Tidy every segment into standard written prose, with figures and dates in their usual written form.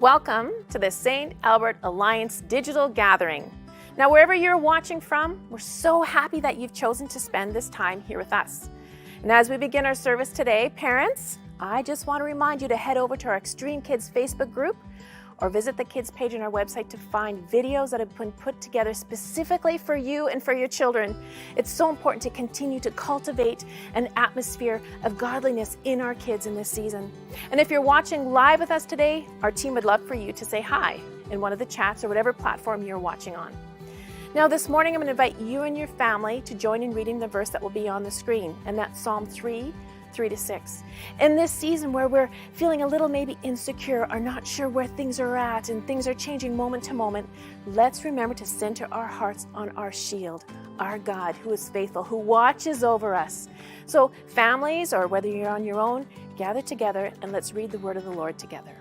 Welcome to the St. Albert Alliance Digital Gathering. Now, wherever you're watching from, we're so happy that you've chosen to spend this time here with us. And as we begin our service today, parents, I just want to remind you to head over to our Extreme Kids Facebook group or visit the kids page on our website to find videos that have been put together specifically for you and for your children. It's so important to continue to cultivate an atmosphere of godliness in our kids in this season. And if you're watching live with us today, our team would love for you to say hi in one of the chats or whatever platform you're watching on. Now this morning I'm going to invite you and your family to join in reading the verse that will be on the screen, and that's Psalm 3:3-6. In this season where we're feeling a little maybe insecure or not sure where things are at and things are changing moment to moment, let's remember to center our hearts on our shield, our God who is faithful, who watches over us. So families, or whether you're on your own, gather together and let's read the word of the Lord together.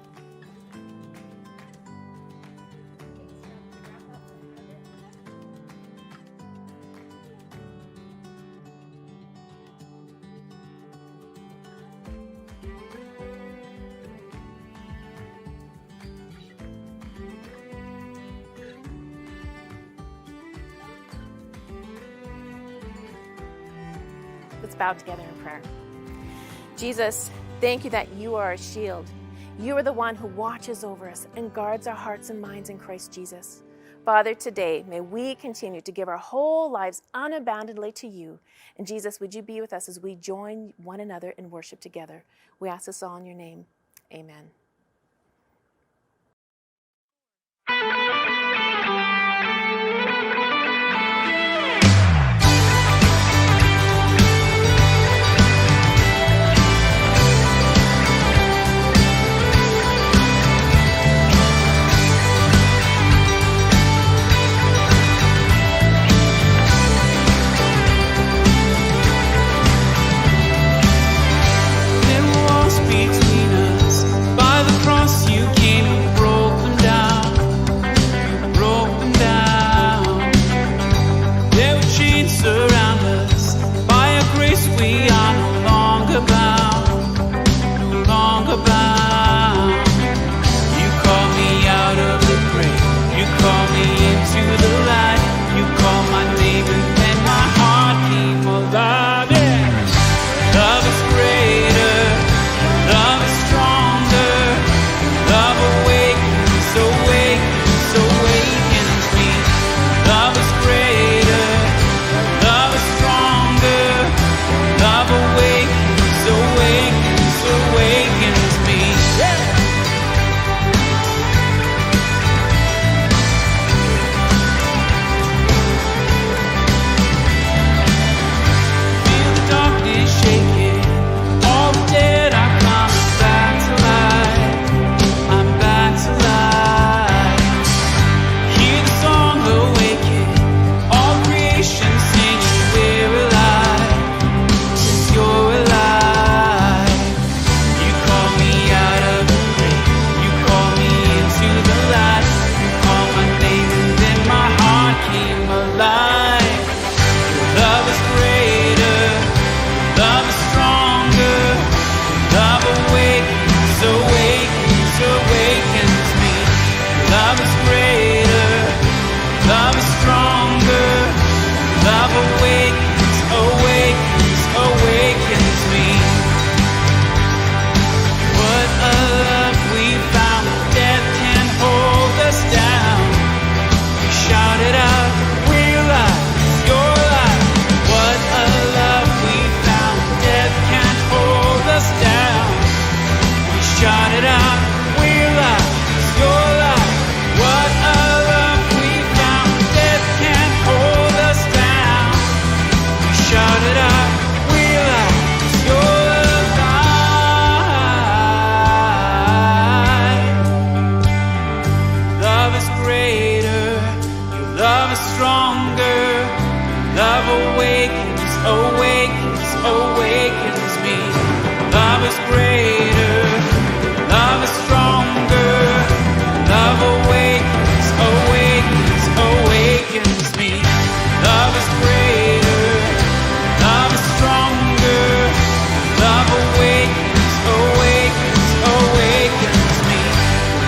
Let's bow together in prayer. Jesus, thank you that you are a shield. You are the one who watches over us and guards our hearts and minds in Christ Jesus. Father, today, may we continue to give our whole lives unabandonedly to you. And Jesus, would you be with us as we join one another in worship together? We ask this all in your name. Amen.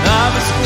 Love is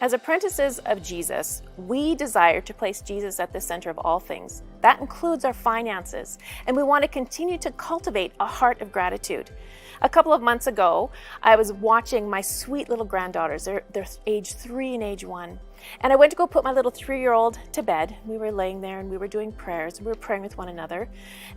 As apprentices of Jesus, we desire to place Jesus at the center of all things. That includes our finances, and we want to continue to cultivate a heart of gratitude. A couple of months ago, I was watching my sweet little granddaughters. They're age 3 and age 1. And I went to go put my little 3-year-old to bed. We were laying there and we were doing prayers. We were praying with one another.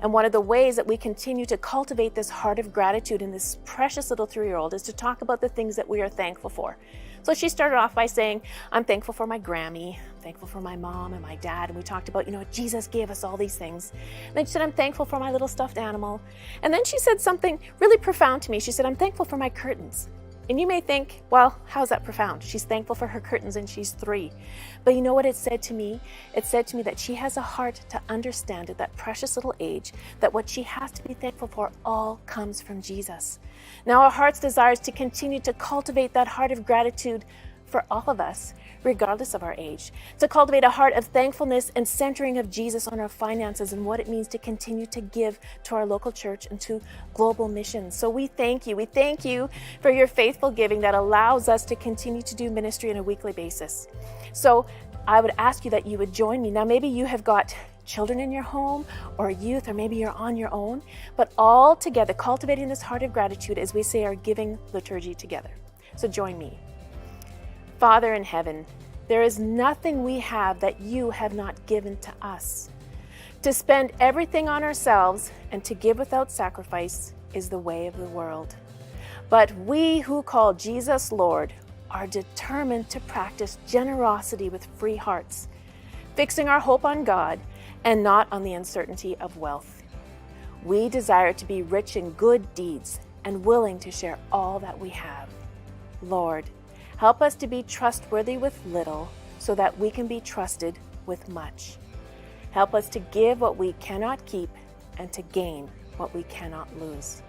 And one of the ways that we continue to cultivate this heart of gratitude in this precious little 3-year-old is to talk about the things that we are thankful for. So she started off by saying, I'm thankful for my Grammy, I'm thankful for my mom and my dad. And we talked about, Jesus gave us all these things. And then she said, I'm thankful for my little stuffed animal. And then she said something really profound to me. She said, I'm thankful for my curtains. And you may think, well, how's that profound? She's thankful for her curtains and she's 3. But you know what it said to me? It said to me that she has a heart to understand at that precious little age that what she has to be thankful for all comes from Jesus. Now our heart's desire is to continue to cultivate that heart of gratitude for all of us, regardless of our age, to cultivate a heart of thankfulness and centering of Jesus on our finances and what it means to continue to give to our local church and to global missions. So we thank you. We thank you for your faithful giving that allows us to continue to do ministry on a weekly basis. So I would ask you that you would join me. Now, maybe you have got children in your home or youth, or maybe you're on your own, but all together cultivating this heart of gratitude as we say our giving liturgy together. So join me. Father in heaven, there is nothing we have that you have not given to us. To spend everything on ourselves and to give without sacrifice is the way of the world. But we who call Jesus Lord are determined to practice generosity with free hearts, fixing our hope on God and not on the uncertainty of wealth. We desire to be rich in good deeds and willing to share all that we have. Lord, help us to be trustworthy with little so that we can be trusted with much. Help us to give what we cannot keep and to gain what we cannot lose.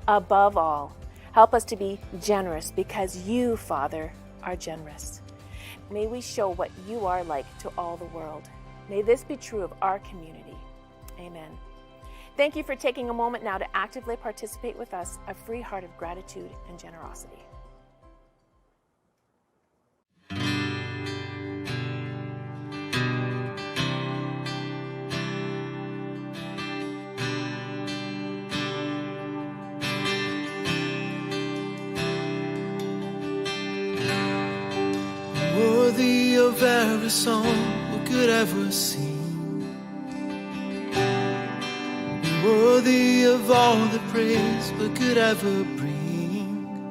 Above all, help us to be generous because you, Father, are generous. May we show what you are like to all the world. May this be true of our community. Amen. Thank you for taking a moment now to actively participate with us, a free heart of gratitude and generosity. Worthy of every song we could ever sing, worthy of all the praise we could ever bring,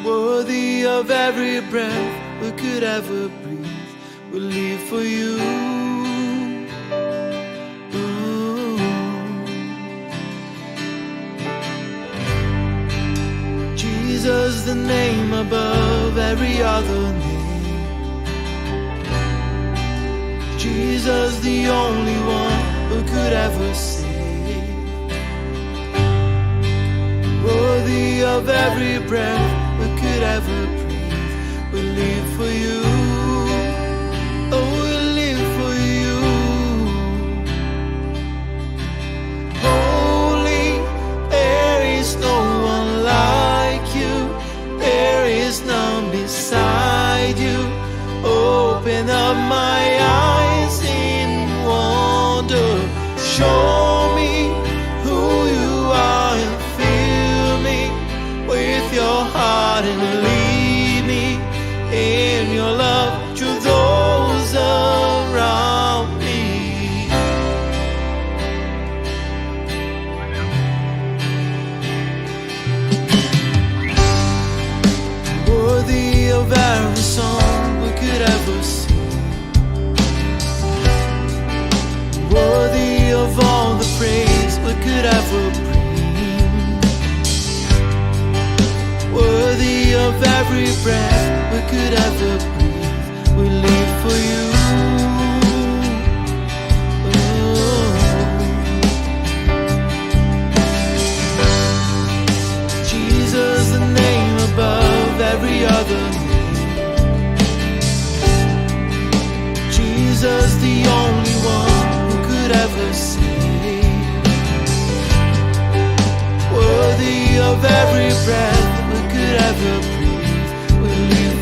worthy of every breath we could ever breathe. We live for you. Jesus, the name above every other name. Jesus, the only one who could ever save. Worthy of every breath we could ever breathe. We live for you. Oh, we live for you. Holy, there is no one like you. There is none beside you. Open up my eyes in wonder. Show me who you are and fill me with your heart and lead me in your love to those around me. Worthy of every song we could ever sing, worthy of all the praise we could ever bring, worthy of every breath we could ever breathe. We live for you. Oh. Jesus, the name above every other name. Jesus, the only one who could ever save. Worthy of every breath we could ever breathe. We live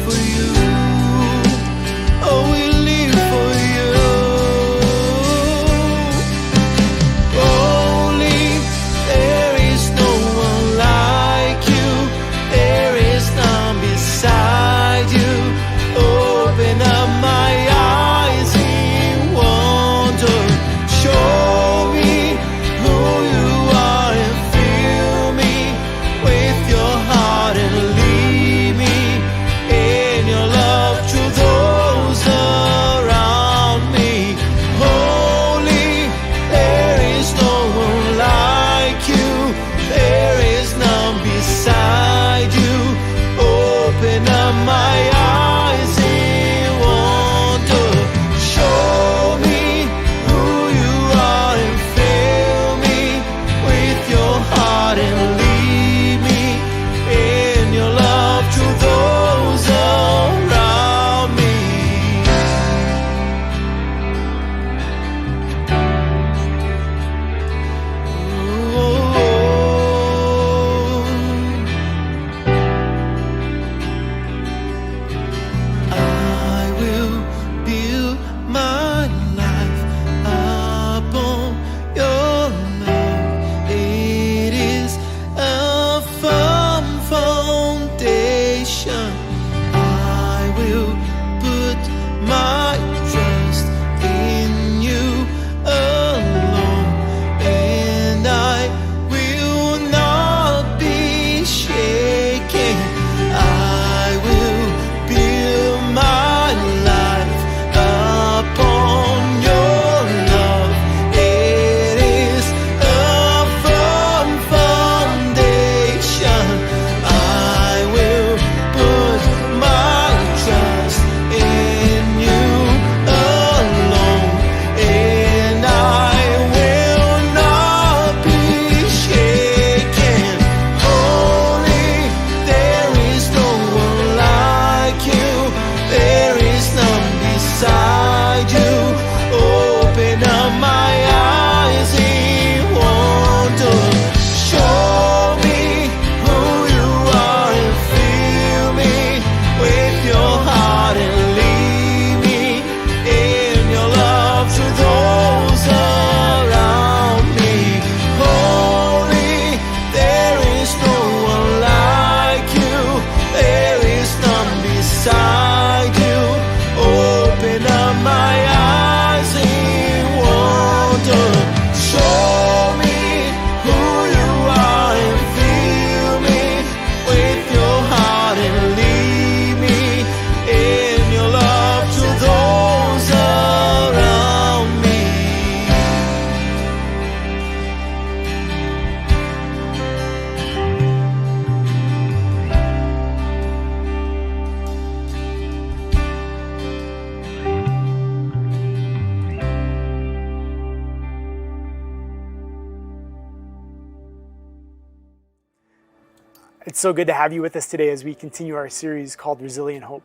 It's so good to have you with us today as we continue our series called Resilient Hope.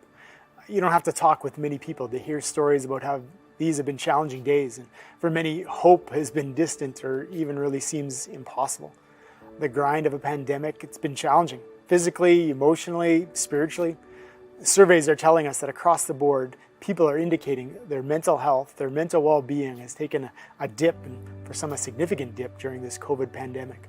You don't have to talk with many people to hear stories about how these have been challenging days, and for many, hope has been distant or even really seems impossible. The grind of a pandemic, it's been challenging, physically, emotionally, spiritually. Surveys are telling us that across the board, people are indicating their mental health, their mental well-being has taken a dip, and for some a significant dip during this COVID pandemic.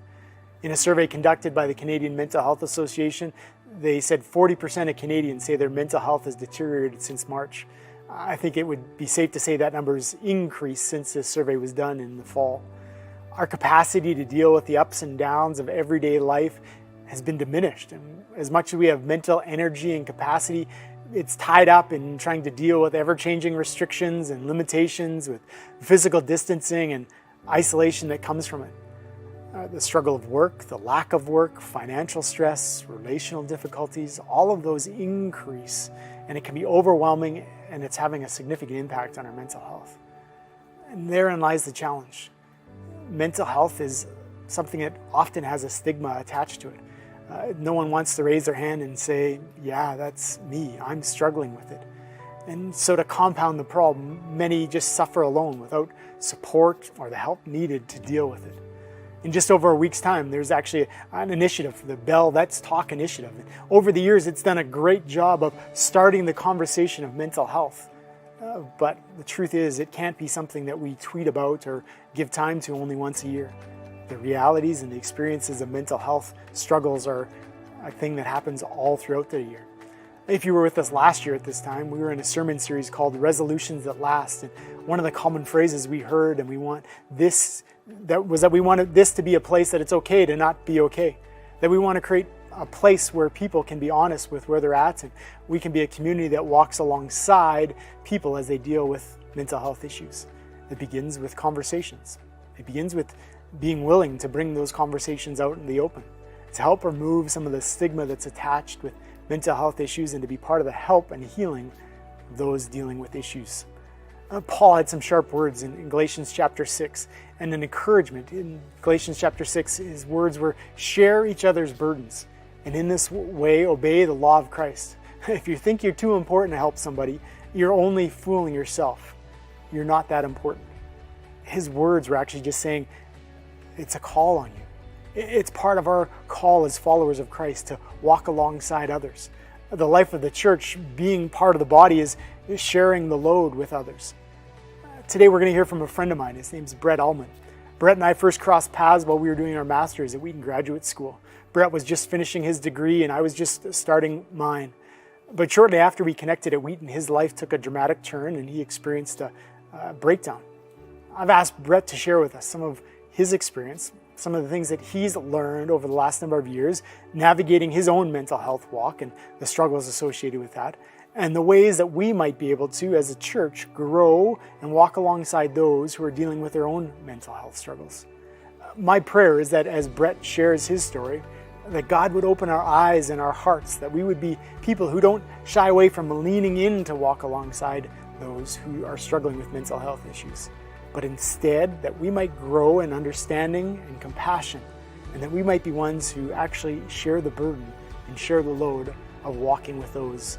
In a survey conducted by the Canadian Mental Health Association, they said 40% of Canadians say their mental health has deteriorated since March. I think it would be safe to say that number's increased since this survey was done in the fall. Our capacity to deal with the ups and downs of everyday life has been diminished. And as much as we have mental energy and capacity, it's tied up in trying to deal with ever-changing restrictions and limitations, with physical distancing and isolation that comes from it. The struggle of work, the lack of work, financial stress, relational difficulties, all of those increase, and it can be overwhelming, and it's having a significant impact on our mental health. And therein lies the challenge. Mental health is something that often has a stigma attached to it. No one wants to raise their hand and say, yeah, that's me, I'm struggling with it. And so to compound the problem, many just suffer alone without support or the help needed to deal with it. In just over a week's time, there's actually an initiative, the Bell Let's Talk initiative. Over the years, it's done a great job of starting the conversation of mental health. But the truth is, it can't be something that we tweet about or give time to only once a year. The realities and the experiences of mental health struggles are a thing that happens all throughout the year. If you were with us last year at this time, we were in a sermon series called Resolutions That Last. And one of the common phrases we heard, and we wanted this to be a place that it's okay to not be okay. That we want to create a place where people can be honest with where they're at, and we can be a community that walks alongside people as they deal with mental health issues. It begins with conversations. It begins with being willing to bring those conversations out in the open, to help remove some of the stigma that's attached with mental health issues and to be part of the help and healing of those dealing with issues. Paul had some sharp words in Galatians chapter 6, and an encouragement in Galatians chapter 6. His words were, share each other's burdens, and in this way obey the law of Christ. If you think you're too important to help somebody, you're only fooling yourself. You're not that important. His words were actually just saying, it's a call on you. It's part of our call as followers of Christ to walk alongside others. The life of the church, being part of the body, is sharing the load with others. Today we're going to hear from a friend of mine. His name's Brett Ullman. Brett and I first crossed paths while we were doing our master's at Wickham Graduate School. Brett was just finishing his degree and I was just starting mine. But shortly after we connected at Wheaton, his life took a dramatic turn and he experienced a breakdown. I've asked Brett to share with us some of his experience, some of the things that he's learned over the last number of years, navigating his own mental health walk and the struggles associated with that, and the ways that we might be able to, as a church, grow and walk alongside those who are dealing with their own mental health struggles. My prayer is that as Brett shares his story, that God would open our eyes and our hearts, that we would be people who don't shy away from leaning in to walk alongside those who are struggling with mental health issues, but instead that we might grow in understanding and compassion, and that we might be ones who actually share the burden and share the load of walking with those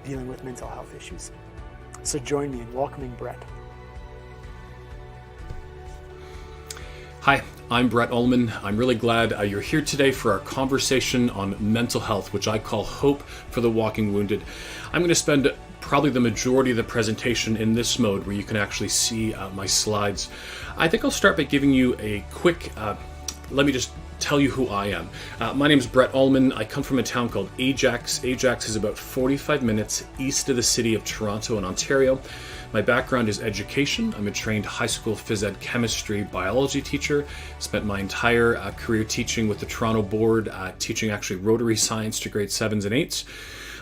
dealing with mental health issues. So join me in welcoming Brett. Hi, I'm Brett Ullman. I'm really glad you're here today for our conversation on mental health, which I call Hope for the Walking Wounded. I'm going to spend probably the majority of the presentation in this mode where you can actually see my slides. I think I'll start by giving you a quick, let me just tell you who I am. My name is Brett Ullman. I come from a town called Ajax. Ajax is about 45 minutes east of the city of Toronto in Ontario. My background is education. I'm a trained high school phys ed chemistry biology teacher. Spent my entire career teaching with the Toronto Board, teaching actually rotary science to grade 7s and 8s.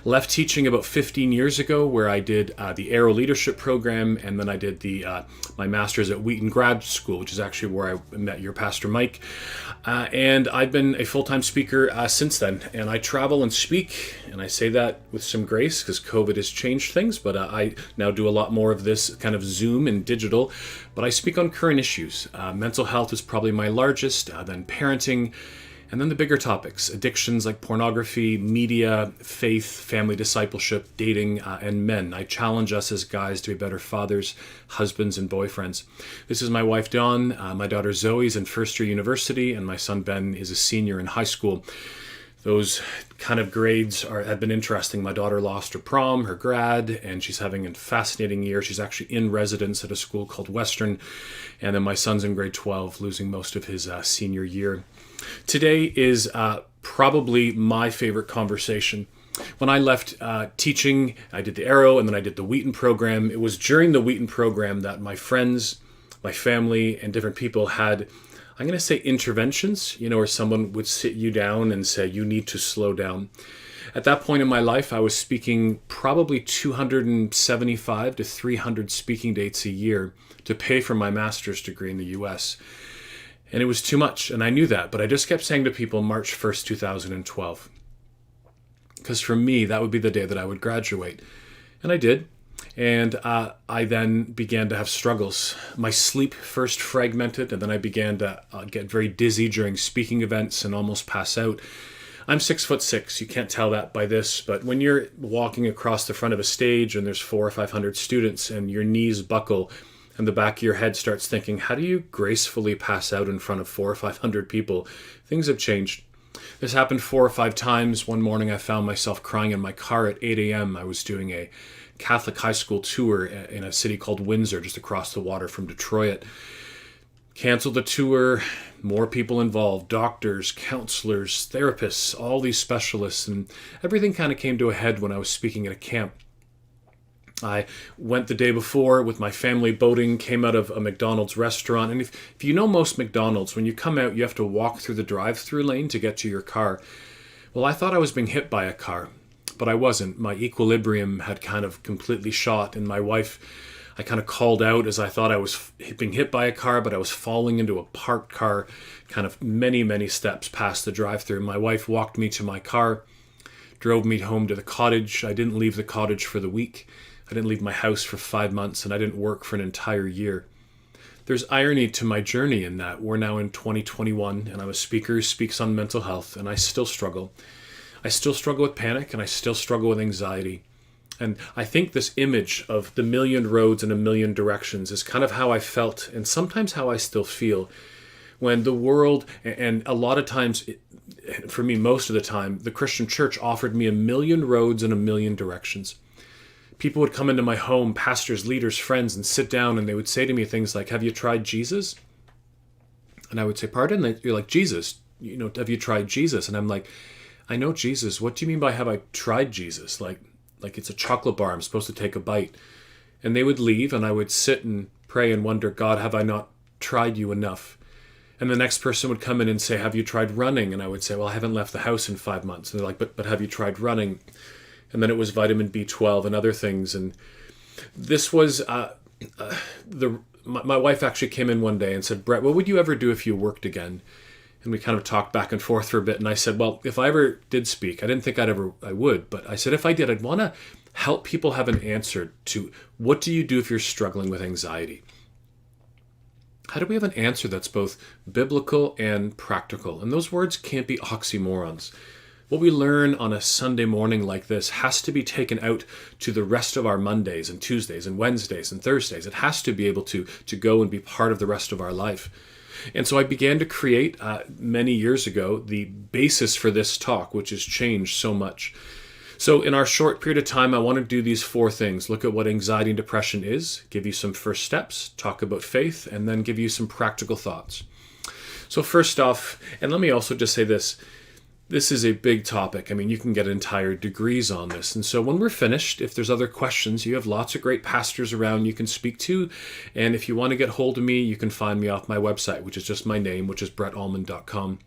Left teaching about 15 years ago, where I did the Aero Leadership Program, and then I did my master's at Wheaton Grad School, which is actually where I met your pastor Mike. And I've been a full-time speaker since then, and I travel and speak, and I say that with some grace because COVID has changed things, but I now do a lot more of this kind of Zoom and digital, but I speak on current issues. Mental health is probably my largest, then parenting, And then the bigger topics, addictions like pornography, media, faith, family discipleship, dating, and men. I challenge us as guys to be better fathers, husbands, and boyfriends. This is my wife, Dawn. My daughter, Zoe's in first year university, and my son, Ben, is a senior in high school. Those kind of grades have been interesting. My daughter lost her prom, her grad, and she's having a fascinating year. She's actually in residence at a school called Western. And then my son's in grade 12, losing most of his senior year. Today is probably my favorite conversation. When I left teaching, I did the Arrow and then I did the Wheaton program. It was during the Wheaton program that my friends, my family, and different people had, I'm going to say, interventions, where someone would sit you down and say, you need to slow down. At that point in my life, I was speaking probably 275 to 300 speaking dates a year to pay for my master's degree in the US. And it was too much, and I knew that, but I just kept saying to people, March 1st, 2012. Because for me, that would be the day that I would graduate. And I did. And I then began to have struggles. My sleep first fragmented, and then I began to get very dizzy during speaking events and almost pass out. I'm 6'6". You can't tell that by this, but when you're walking across the front of a stage and there's 400 or 500 students and your knees buckle and the back of your head starts thinking, how do you gracefully pass out in front of 400 or 500 people? Things have changed. This happened 4 or 5 times. One morning I found myself crying in my car at 8 a.m. I was doing a Catholic high school tour in a city called Windsor, just across the water from Detroit. Canceled the tour, more people involved, doctors, counselors, therapists, all these specialists, and everything kind of came to a head when I was speaking at a camp. I went the day before with my family boating, came out of a McDonald's restaurant. And if you know most McDonald's, when you come out, you have to walk through the drive-through lane to get to your car. Well, I thought I was being hit by a car, but I wasn't. My equilibrium had kind of completely shot. And my wife, I kind of called out as I thought I was being hit by a car, but I was falling into a parked car, kind of many, many steps past the drive-through. My wife walked me to my car, drove me home to the cottage. I didn't leave the cottage for the week. I didn't leave my house for 5 months, and I didn't work for an entire year. There's irony to my journey in that we're now in 2021, and I'm a speaker who speaks on mental health, and I still struggle. I still struggle with panic, and I still struggle with anxiety. And I think this image of the million roads and a million directions is kind of how I felt, and sometimes how I still feel, when the world, and a lot of times, for me most of the time, the Christian church offered me a million roads and a million directions. People would come into my home, pastors, leaders, friends, and sit down, and they would say to me things like, have you tried Jesus? And I would say, pardon? And you're like, Jesus, have you tried Jesus? And I'm like, I know Jesus. What do you mean by have I tried Jesus? Like it's a chocolate bar, I'm supposed to take a bite. And they would leave, and I would sit and pray and wonder, God, have I not tried you enough? And the next person would come in and say, have you tried running? And I would say, well, I haven't left the house in 5 months. And they're like, but have you tried running? And then it was vitamin B12 and other things. And this was, my wife actually came in one day and said, Brett, what would you ever do if you worked again? And we kind of talked back and forth for a bit. And I said, well, if I ever did speak, I didn't think I would. But I said, if I did, I'd want to help people have an answer to what do you do if you're struggling with anxiety? How do we have an answer that's both biblical and practical? And those words can't be oxymorons. What we learn on a Sunday morning like this has to be taken out to the rest of our Mondays and Tuesdays and Wednesdays and Thursdays. It has to be able to go and be part of the rest of our life. And so I began to create, many years ago, the basis for this talk, which has changed so much. So in our short period of time, I want to do these 4 things. Look at what anxiety and depression is, give you some first steps, talk about faith, and then give you some practical thoughts. So first off, and let me also just say this, this is a big topic. I mean, you can get entire degrees on this. And so when we're finished, if there's other questions, you have lots of great pastors around you can speak to. And if you want to get hold of me, you can find me off my website, which is just my name, which is brettullman.com.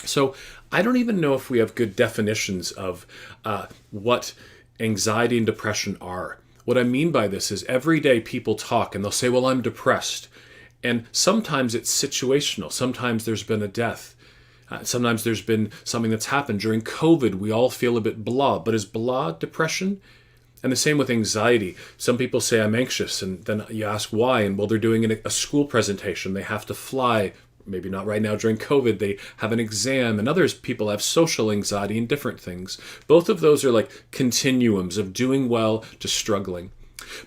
So I don't even know if we have good definitions of what anxiety and depression are. What I mean by this is every day people talk and they'll say, well, I'm depressed. And sometimes it's situational. Sometimes there's been a death. Sometimes there's been something that's happened. During COVID, we all feel a bit blah. But is blah depression? And the same with anxiety. Some people say I'm anxious, and then you ask why, and well, they're doing a school presentation. They have to fly maybe not right now during COVID, they have an exam, and others people have social anxiety and different things. Both of those are like continuums of doing well to struggling.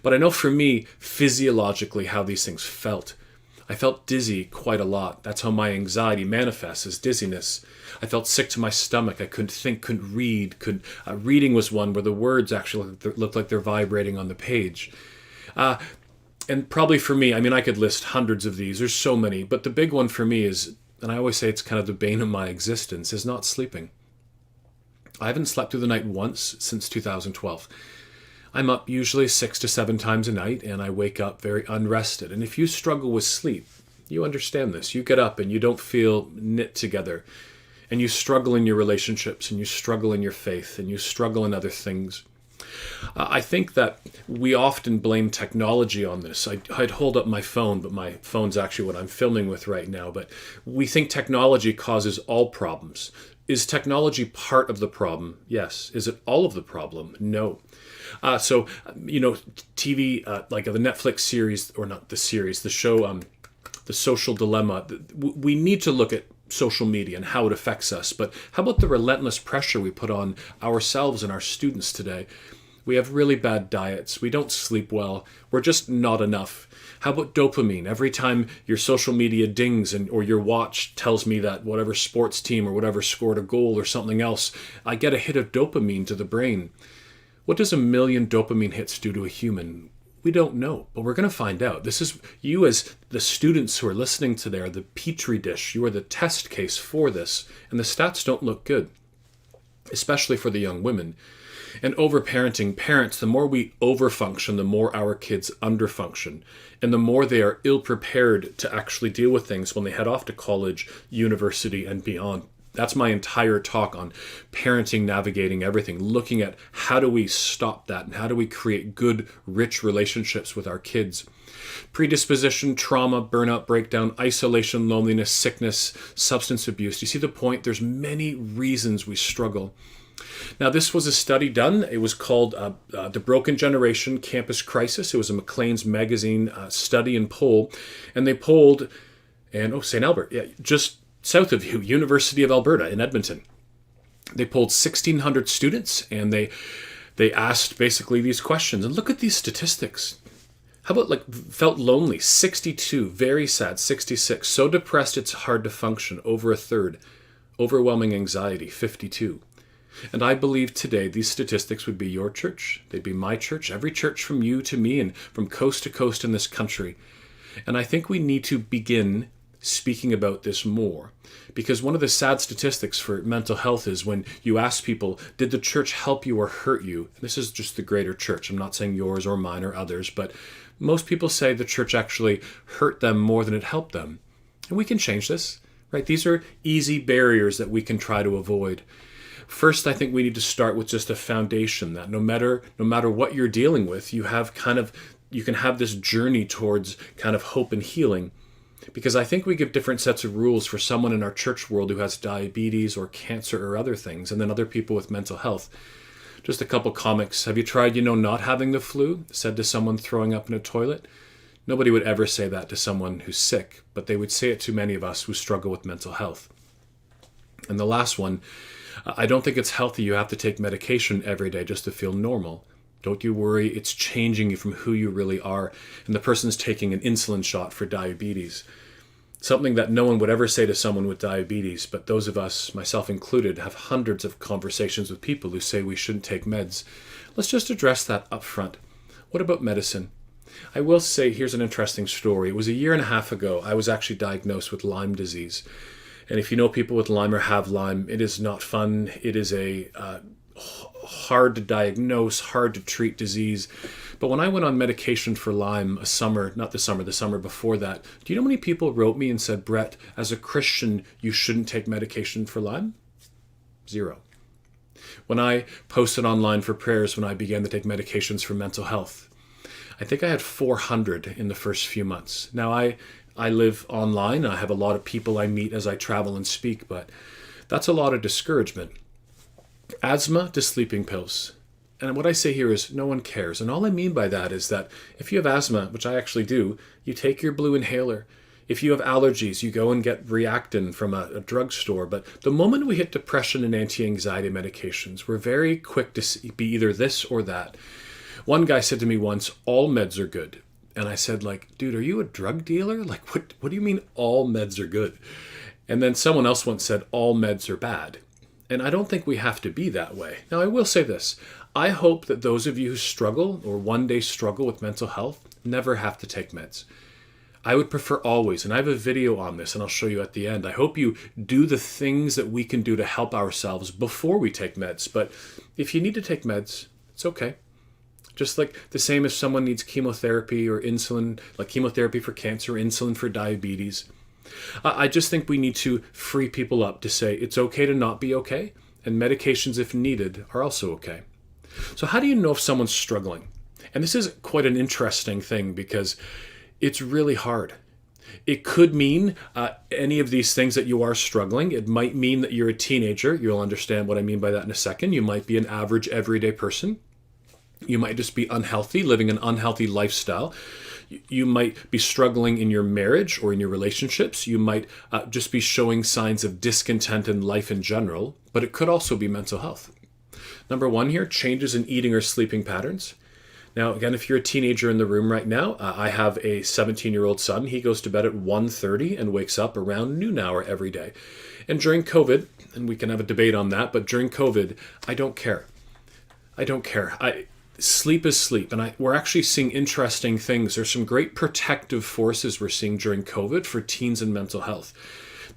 But I know for me, physiologically, how these things felt. I felt dizzy quite a lot. That's how my anxiety manifests, as dizziness. I felt sick to my stomach. I couldn't think, couldn't read. Reading was one where the words actually looked like they're vibrating on the page. And probably for me, I mean, I could list hundreds of these. There's so many. But the big one for me is, and I always say it's kind of the bane of my existence, is not sleeping. I haven't slept through the night once since 2012. I'm up usually 6 to 7 times a night, and I wake up very unrested. And if you struggle with sleep, you understand this. You get up and you don't feel knit together. And you struggle in your relationships, and you struggle in your faith, and you struggle in other things. I think that we often blame technology on this. I'd hold up my phone, but my phone's actually what I'm filming with right now. But we think technology causes all problems. Is technology part of the problem? Yes. Is it all of the problem? No. So, TV, like the Netflix series, or not the series, the show, The Social Dilemma, we need to look at social media and how it affects us. But how about the relentless pressure we put on ourselves and our students today? We have really bad diets. We don't sleep well. We're just not enough. How about dopamine? Every time your social media dings or your watch tells me that whatever sports team or whatever scored a goal or something else, I get a hit of dopamine to the brain. What does 1 million dopamine hits do to a human? We don't know, but we're going to find out. This is you, as the students who are listening today, are the petri dish. You are the test case for this, and the stats don't look good, especially for the young women. And overparenting, parents, the more we overfunction, the more our kids underfunction, and the more they are ill-prepared to actually deal with things when they head off to college, university, and beyond. That's my entire talk on parenting, navigating everything, looking at how do we stop that and how do we create good, rich relationships with our kids. Predisposition, trauma, burnout, breakdown, isolation, loneliness, sickness, substance abuse. Do you see the point? There's many reasons we struggle. Now, this was a study done. It was called The Broken Generation Campus Crisis. It was a Maclean's magazine study and poll. And they polled, St. Albert, just south of you, University of Alberta in Edmonton. They polled 1,600 students, and they asked basically these questions. And look at these statistics. How about felt lonely? 62, very sad, 66. So depressed it's hard to function, over a third. Overwhelming anxiety, 52. And I believe today these statistics would be your church. They'd be my church, every church from you to me and from coast to coast in this country. And I think we need to begin speaking about this more, because one of the sad statistics for mental health is when you ask people, did the church help you or hurt you? And this is just the greater church. I'm not saying yours or mine or others, but most people say the church actually hurt them more than it helped them. And we can change this, right? These are easy barriers that we can try to avoid. First, I think we need to start with just a foundation that no matter what you're dealing with, you can have this journey towards kind of hope and healing. Because I think we give different sets of rules for someone in our church world who has diabetes or cancer or other things, and then other people with mental health. Just a couple comics. Have you tried, not having the flu? Said to someone throwing up in a toilet. Nobody would ever say that to someone who's sick, but they would say it to many of us who struggle with mental health. And the last one, I don't think it's healthy you have to take medication every day just to feel normal. Don't you worry, it's changing you from who you really are. And the person's taking an insulin shot for diabetes. Something that no one would ever say to someone with diabetes, but those of us, myself included, have hundreds of conversations with people who say we shouldn't take meds. Let's just address that up front. What about medicine? I will say, here's an interesting story. It was 1.5 years ago, I was actually diagnosed with Lyme disease. And if you know people with Lyme or have Lyme, it is not fun. It is a hard to diagnose, hard to treat disease. But when I went on medication for Lyme the summer before that, do you know how many people wrote me and said, Brett, as a Christian, you shouldn't take medication for Lyme? 0. When I posted online for prayers when I began to take medications for mental health, I think I had 400 in the first few months. Now, I live online. I have a lot of people I meet as I travel and speak, but that's a lot of discouragement. Asthma to sleeping pills. And what I say here is no one cares. And all I mean by that is that if you have asthma, which I actually do, you take your blue inhaler, If you have allergies, you go and get Reactin from a drugstore. But the moment we hit depression and anti-anxiety medications, we're very quick to be either this or that. One guy said to me once, all meds are good. And I said, like, dude, are you a drug dealer? Like, what do you mean all meds are good? And then someone else once said, all meds are bad. And I don't think we have to be that way. Now, I will say this. I hope that those of you who struggle or one day struggle with mental health never have to take meds. I would prefer always, and I have a video on this and I'll show you at the end. I hope you do the things that we can do to help ourselves before we take meds. But if you need to take meds, it's okay. Just like the same if someone needs chemotherapy or insulin, like chemotherapy for cancer, insulin for diabetes. I just think we need to free people up to say it's okay to not be okay, and medications, if needed, are also okay. So how do you know if someone's struggling? And this is quite an interesting thing because it's really hard. It could mean any of these things that you are struggling. It might mean that you're a teenager. You'll understand what I mean by that in a second. You might be an average, everyday person. You might just be unhealthy, living an unhealthy lifestyle. You might be struggling in your marriage or in your relationships. You might just be showing signs of discontent in life in general, but it could also be mental health. Number one here, changes in eating or sleeping patterns. Now, again, if you're a teenager in the room right now, I have a 17-year-old son. He goes to bed at 1:30 and wakes up around noon hour every day. And during COVID, and we can have a debate on that, but during COVID, I don't care. Sleep is sleep, and we're actually seeing interesting things. There's some great protective forces we're seeing during COVID for teens and mental health.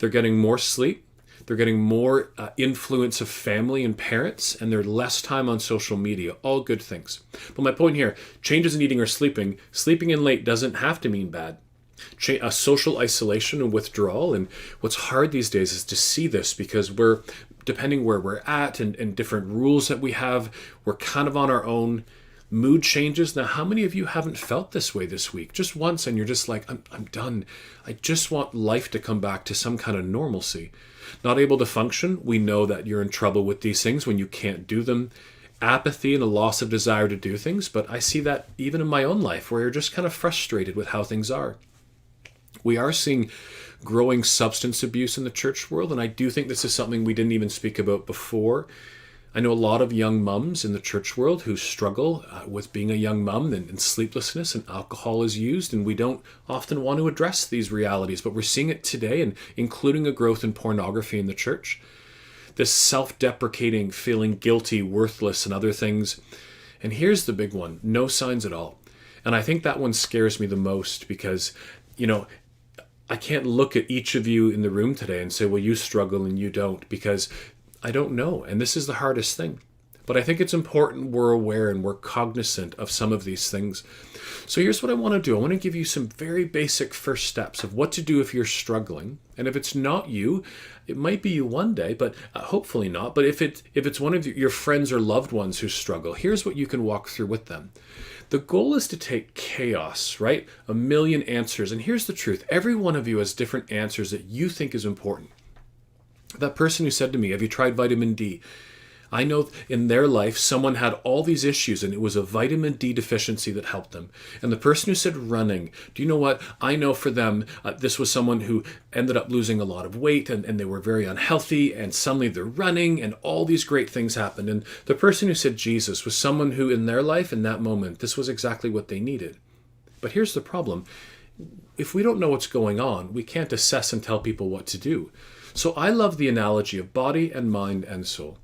They're getting more sleep, they're getting more influence of family and parents, and they're less time on social media. All good things. But my point here, changes in eating or sleeping in late doesn't have to mean bad. Social isolation and withdrawal, and what's hard these days is to see this because we're, depending where we're at and different rules that we have, we're kind of on our own. Mood changes. Now, how many of you haven't felt this way this week? Just once, and you're just like, I'm done. I just want life to come back to some kind of normalcy. Not able to function. We know that you're in trouble with these things when you can't do them. Apathy and a loss of desire to do things. But I see that even in my own life where you're just kind of frustrated with how things are. We are seeing growing substance abuse in the church world, and I do think this is something we didn't even speak about before. I know a lot of young mums in the church world who struggle with being a young mum and sleeplessness, and alcohol is used, and we don't often want to address these realities, but we're seeing it today, and including a growth in pornography in the church. This self-deprecating, feeling guilty, worthless, and other things. And here's the big one, no signs at all. And I think that one scares me the most because, I can't look at each of you in the room today and say, well, you struggle and you don't, because I don't know. And this is the hardest thing. But I think it's important we're aware and we're cognizant of some of these things. So here's what I want to do. I want to give you some very basic first steps of what to do if you're struggling. And if it's not you, it might be you one day, but hopefully not. But if it's one of your friends or loved ones who struggle, here's what you can walk through with them. The goal is to take chaos, right? A million answers. And here's the truth. Every one of you has different answers that you think is important. That person who said to me, have you tried vitamin D? I know in their life, someone had all these issues and it was a vitamin D deficiency that helped them. And the person who said running, do you know what? I know for them, this was someone who ended up losing a lot of weight and they were very unhealthy and suddenly they're running and all these great things happened. And the person who said Jesus was someone who in their life in that moment, this was exactly what they needed. But here's the problem. If we don't know what's going on, we can't assess and tell people what to do. So I love the analogy of body and mind and soul.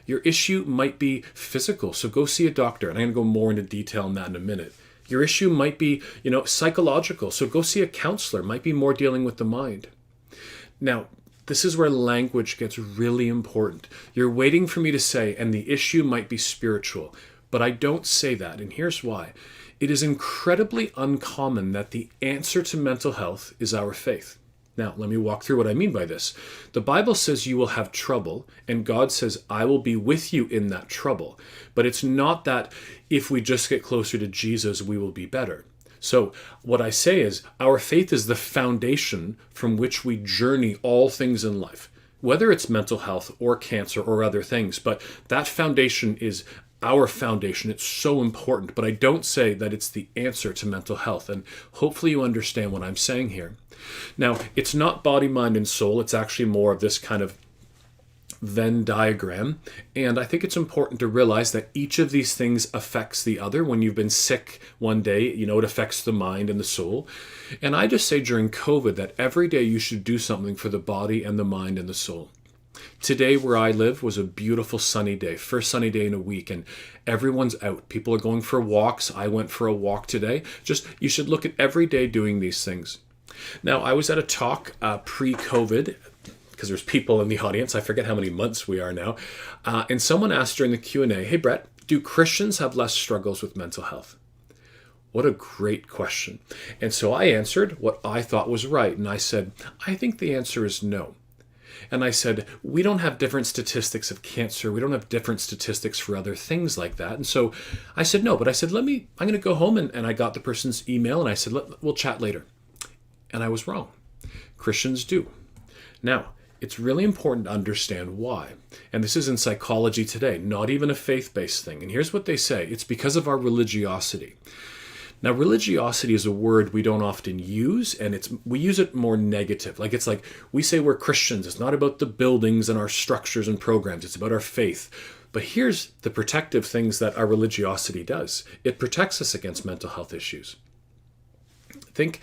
Your issue might be physical, so go see a doctor. And I'm going to go more into detail on that in a minute. Your issue might be, psychological, so go see a counselor. Might be more dealing with the mind. Now, this is where language gets really important. You're waiting for me to say, and the issue might be spiritual, but I don't say that, and here's why. It is incredibly uncommon that the answer to mental health is our faith. Now, let me walk through what I mean by this. The Bible says you will have trouble, and God says, I will be with you in that trouble. But it's not that if we just get closer to Jesus, we will be better. So what I say is our faith is the foundation from which we journey all things in life, whether it's mental health or cancer or other things. But that foundation is our foundation. It's so important, but I don't say that it's the answer to mental health. And hopefully you understand what I'm saying here. Now, it's not body, mind, and soul. It's actually more of this kind of Venn diagram. And I think it's important to realize that each of these things affects the other. When you've been sick one day, it affects the mind and the soul. And I just say during COVID that every day you should do something for the body and the mind and the soul. Today, where I live, was a beautiful sunny day, first sunny day in a week, and everyone's out. People are going for walks. I went for a walk today. You should look at every day doing these things. Now, I was at a talk pre-COVID, because there's people in the audience. I forget how many months we are now. And someone asked during the Q&A, hey, Brett, do Christians have less struggles with mental health? What a great question. And so I answered what I thought was right. And I said, I think the answer is no. And I said, we don't have different statistics of cancer. We don't have different statistics for other things like that. And so I said, no, but I said, I'm going to go home. And I got the person's email and I said, we'll chat later. And I was wrong. Christians do. Now, it's really important to understand why. And this is in psychology today, not even a faith-based thing. And here's what they say. It's because of our religiosity. Now, religiosity is a word we don't often use, and we use it more negative. It's like we say we're Christians. It's not about the buildings and our structures and programs. It's about our faith. But here's the protective things that our religiosity does. It protects us against mental health issues. Think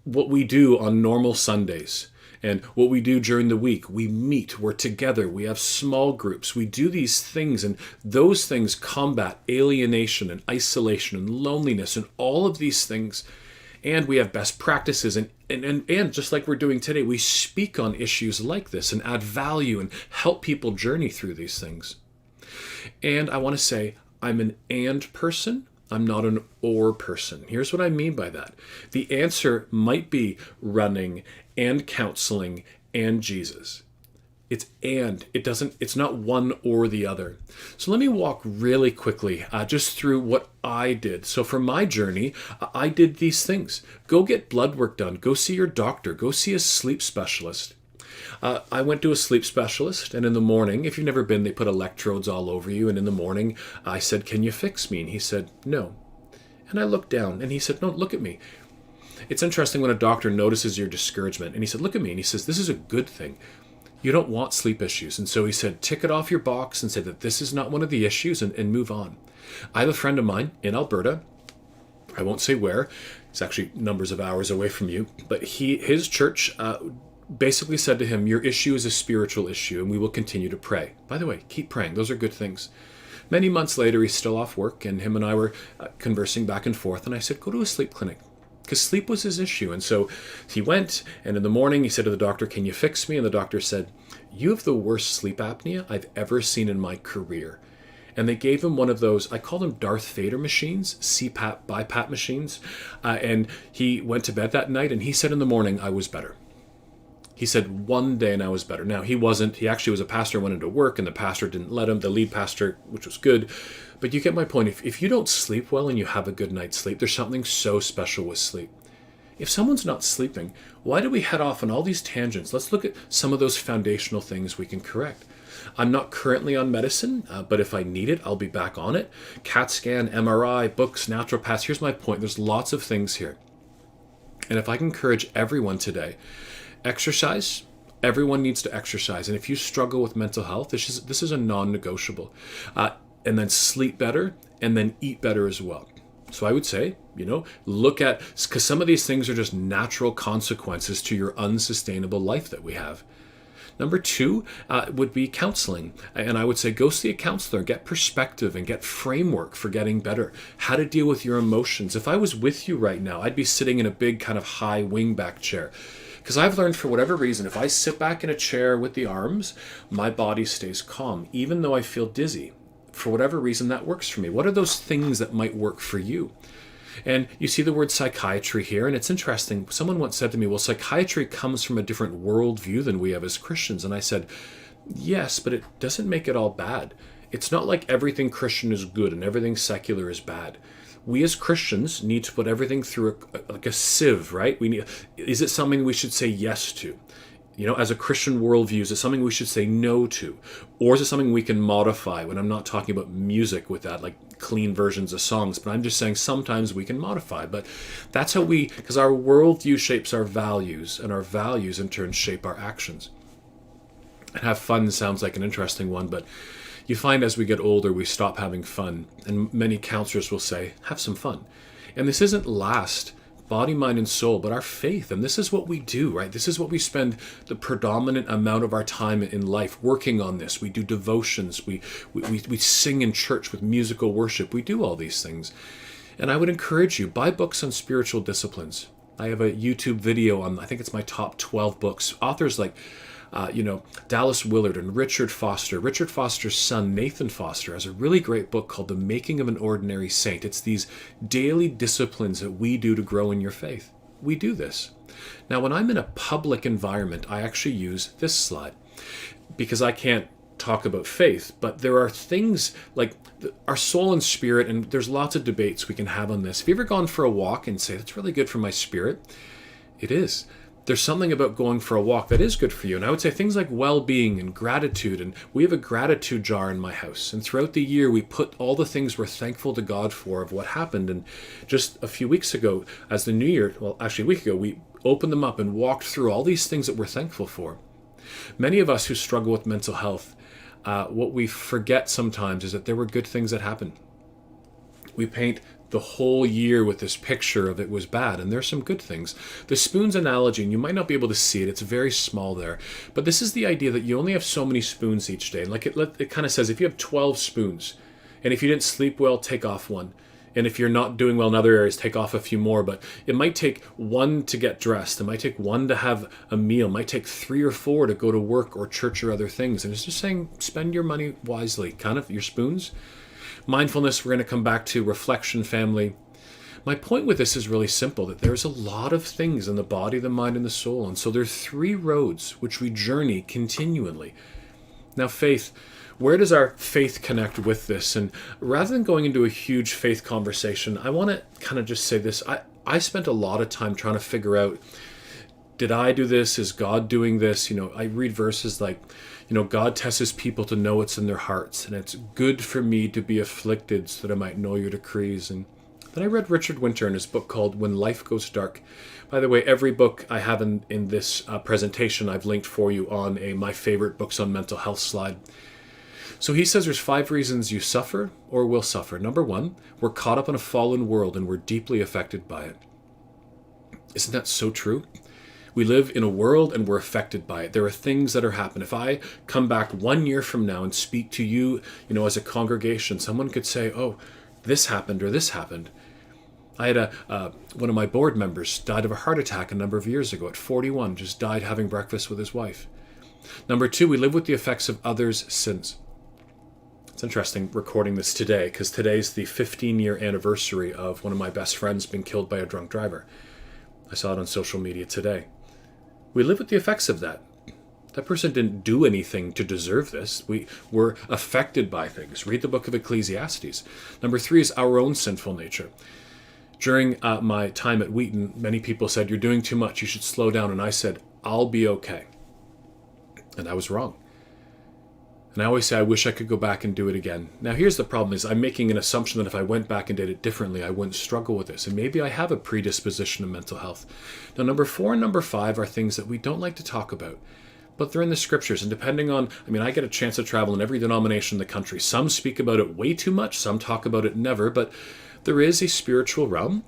what we do on normal Sundays. And what we do during the week, we meet, we're together, we have small groups, we do these things, and those things combat alienation and isolation and loneliness and all of these things. And we have best practices, and just like we're doing today, we speak on issues like this and add value and help people journey through these things. And I want to say, I'm an and person. I'm not an or person. Here's what I mean by that. The answer might be running and counseling and Jesus. It's and. It's not one or the other. So let me walk really quickly just through what I did. So for my journey, I did these things. Go get blood work done. Go see your doctor. Go see a sleep specialist. I went to a sleep specialist, and in the morning, if you've never been, they put electrodes all over you. And in the morning, I said, can you fix me? And he said, no. And I looked down, and he said, no, look at me. It's interesting when a doctor notices your discouragement. And he said, look at me. And he says, this is a good thing. You don't want sleep issues. And so he said, tick it off your box and say that this is not one of the issues and move on. I have a friend of mine in Alberta. I won't say where. It's actually numbers of hours away from you. But his church basically said to him, your issue is a spiritual issue, and we will continue to pray. By the way, keep praying. Those are good things. Many months later, he's still off work, and him and I were conversing back and forth, and I said, go to a sleep clinic, because sleep was his issue. And so he went, and in the morning, he said to the doctor, can you fix me? And the doctor said, you have the worst sleep apnea I've ever seen in my career. And they gave him one of those, I call them Darth Vader machines, CPAP, BiPAP machines, and he went to bed that night, and he said in the morning, I was better. He said one day and I was better. Now, he actually was a pastor, went into work, and the pastor didn't let him, the lead pastor, which was good. But you get my point. If you don't sleep well and you have a good night's sleep, there's something so special with sleep. If someone's not sleeping, why do we head off on all these tangents? Let's look at some of those foundational things we can correct. I'm not currently on medicine, but if I need it, I'll be back on it. CAT scan, MRI, books, naturopaths. Here's my point. There's lots of things here. And if I can encourage everyone today, exercise. Everyone needs to exercise. And if you struggle with mental health, this is a non-negotiable. And then sleep better and then eat better as well. So I would say, look at, because some of these things are just natural consequences to your unsustainable life that we have. Number 2 would be counseling. And I would say go see a counselor, get perspective and get framework for getting better, how to deal with your emotions. If I was with you right now, I'd be sitting in a big kind of high wingback chair. Because I've learned for whatever reason, if I sit back in a chair with the arms, my body stays calm, even though I feel dizzy. For whatever reason, that works for me. What are those things that might work for you? And you see the word psychiatry here, and it's interesting. Someone once said to me, well, psychiatry comes from a different worldview than we have as Christians. And I said, yes, but it doesn't make it all bad. It's not like everything Christian is good and everything secular is bad. We as Christians need to put everything through like a sieve, right? Is it something we should say yes to? As a Christian worldview, is it something we should say no to? Or is it something we can modify? When I'm not talking about music with that, like clean versions of songs, but I'm just saying sometimes we can modify. But that's how because our worldview shapes our values, and our values in turn shape our actions. And have fun sounds like an interesting one, but you find as we get older, we stop having fun. And many counselors will say, have some fun. And this isn't last body, mind, and soul, but our faith. And this is what we do, right? This is what we spend the predominant amount of our time in life working on this. We do devotions. We sing in church with musical worship. We do all these things. And I would encourage you, buy books on spiritual disciplines. I have a YouTube video on, I think it's my top 12 books. Authors like Dallas Willard and Richard Foster. Richard Foster's son, Nathan Foster, has a really great book called The Making of an Ordinary Saint. It's these daily disciplines that we do to grow in your faith. We do this. Now, when I'm in a public environment, I actually use this slide because I can't talk about faith, but there are things like our soul and spirit, and there's lots of debates we can have on this. Have you ever gone for a walk and say, that's really good for my spirit? It is. There's something about going for a walk that is good for you. And I would say things like well-being and gratitude. And we have a gratitude jar in my house. And throughout the year, we put all the things we're thankful to God for of what happened. And just a few weeks ago, as the new year, well, actually a week ago, we opened them up and walked through all these things that we're thankful for. Many of us who struggle with mental health, what we forget sometimes is that there were good things that happened. We paint the whole year with this picture of it was bad, and there's some good things. The spoons analogy, and you might not be able to see it, it's very small there, but this is the idea that you only have so many spoons each day. Like it kind of says, if you have 12 spoons, and if you didn't sleep well, take off one. And if you're not doing well in other areas, take off a few more. But it might take one to get dressed. It might take one to have a meal. It might take 3 or 4 to go to work or church or other things. And it's just saying, spend your money wisely, kind of your spoons. Mindfulness, we're going to come back to reflection, family. My point with this is really simple, that there's a lot of things in the body, the mind, and the soul. And so there are 3 roads which we journey continually. Now, faith, where does our faith connect with this? And rather than going into a huge faith conversation, I want to kind of just say this. I spent a lot of time trying to figure out, did I do this? Is God doing this? I read verses like, God tests his people to know what's in their hearts, and it's good for me to be afflicted so that I might know your decrees. And then I read Richard Winter in his book called When Life Goes Dark. By the way, every book I have in this presentation I've linked for you on my favorite books on mental health slide. So he says there's 5 reasons you suffer or will suffer. Number 1, we're caught up in a fallen world and we're deeply affected by it. Isn't that so true? We live in a world and we're affected by it. There are things that are happening. If I come back 1 year from now and speak to you, as a congregation, someone could say, oh, this happened or this happened. I had one of my board members died of a heart attack a number of years ago at 41, just died having breakfast with his wife. Number 2, we live with the effects of others' sins. It's interesting recording this today because today's the 15-year anniversary of one of my best friends being killed by a drunk driver. I saw it on social media today. We live with the effects of that. That person didn't do anything to deserve this. We were affected by things. Read the book of Ecclesiastes. Number 3 is our own sinful nature. During my time at Wheaton, many people said, you're doing too much, you should slow down. And I said, I'll be okay. And I was wrong. And I always say, I wish I could go back and do it again. Now, here's the problem is I'm making an assumption that if I went back and did it differently, I wouldn't struggle with this. And maybe I have a predisposition to mental health. Now, number 4 and number 5 are things that we don't like to talk about, but they're in the scriptures. And depending on, I get a chance to travel in every denomination in the country. Some speak about it way too much. Some talk about it never, but there is a spiritual realm.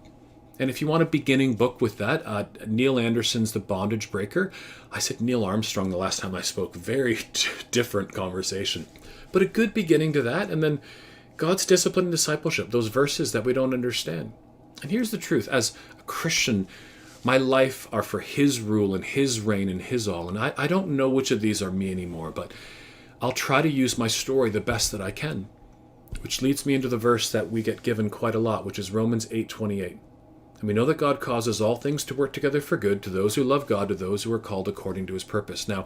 And if you want a beginning book with that, Neil Anderson's The Bondage Breaker. I said Neil Armstrong the last time I spoke. Very different conversation. But a good beginning to that. And then God's discipline and discipleship. Those verses that we don't understand. And here's the truth. As a Christian, my life are for his rule and his reign and his all. And I don't know which of these are me anymore. But I'll try to use my story the best that I can. Which leads me into the verse that we get given quite a lot. Which is Romans 8:28. And we know that God causes all things to work together for good to those who love God, to those who are called according to his purpose. Now,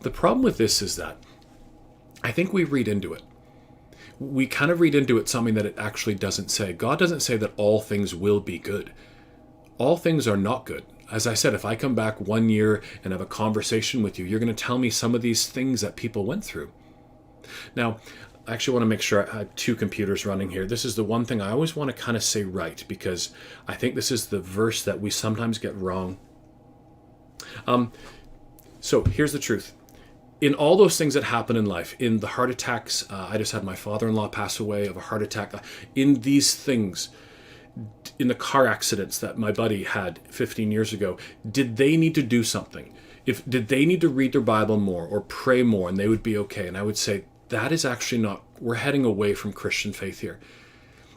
the problem with this is that I think we read into it. We kind of read into it something that it actually doesn't say. God doesn't say that all things will be good. All things are not good. As I said, if I come back 1 year and have a conversation with you, you're going to tell me some of these things that people went through. Now, I actually want to make sure I have two computers running here. This is the one thing I always want to kind of say right, because I think this is the verse that we sometimes get wrong. So here's the truth. In all those things that happen in life, in the heart attacks, I just had my father-in-law pass away of a heart attack. In these things, in the car accidents that my buddy had 15 years ago, did they need to do something? Did they need to read their Bible more or pray more and they would be okay? And I would say, that is actually not, we're heading away from Christian faith here.